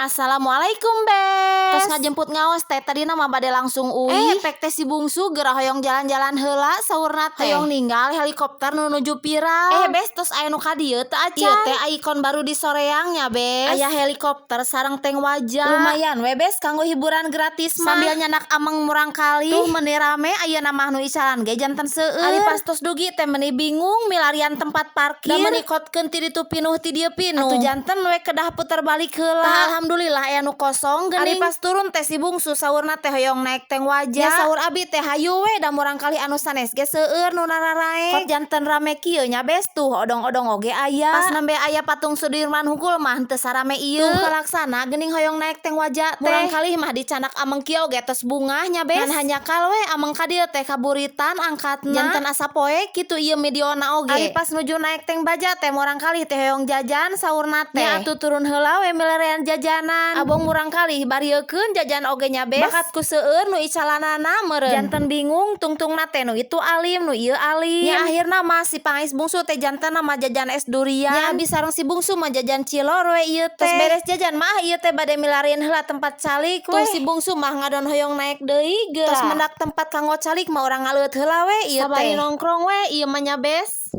Assalamualaikum, Bes. Terus ngajemput ngaos teh tadi nama bade langsung Pek teh si bungsu gerah hoyong jalan-jalan heula saurna teh. hoyong ninggal helikopter nuju Pirang. Bes tos aya nu ka dieu teh acan. Ieu teh ikon baru di soreangnya, Bes. Aya helikopter sareng tank wajah. Lumayan we, Bes, kanggo hiburan gratis mah. Sambil nyanak ameng murang kali. Tuh meuni rame ayeuna mah nu icaran ge janten seueur. Ari pas tos dugi teh meuni bingung milarian tempat parkir. Da meuni kotkeun ti ditu pinuh ti dieu pinuh. Atuh janten we kedah puter balik heula. Tah alhamdulillah aya nu kosong Ari geuning. pas turun teh si bungsu saurna teh hoyong naik tank wajah. Ya saur abi teh hayu we da murang kali anu sanes ge seueur nu nararaek. Kot janten rame kieu nya, Bes, tuh odong-odong oge aya. Pas nembe aya patung Sudirman Hungkul mah teu sarame ieu. Tuh kalaksana geuning hoyong naik tank wajah teh. Murang kali mah dicanak ameng kieu ge tos bungahnya, Bes. Ngan hanya kal we ameng ka dieu teh kaburitan angkatna. Janten asa poe kitu ieu mediona oge. Ari pas nuju naik tank baja teh murang kali teh hoyong jajan saurna teh. Nya atuh turun heula we milarian jajanan. Abong murang kali bariekeun jajan oge nya, Bes. Bakat ku seueur nu icalanana meureun. Janten bingung tungtungna teh nu itu alim nu ieu alim. Nya akhirna mah si Pangis bungsu teh janten mah jajan es durian. Nya abis sareng si bungsu mah jajan cilor we ieu teh. Tos beres jajan mah ieu teh bade milarian heula tempat calik we. Tuh si bungsu mah ngadon hoyong naik deui geura. Tos mendak tempat kanggo calik mah urang ngaleut heula we ieu teh. Sabari nongkrong we ieu mah nya, Bes.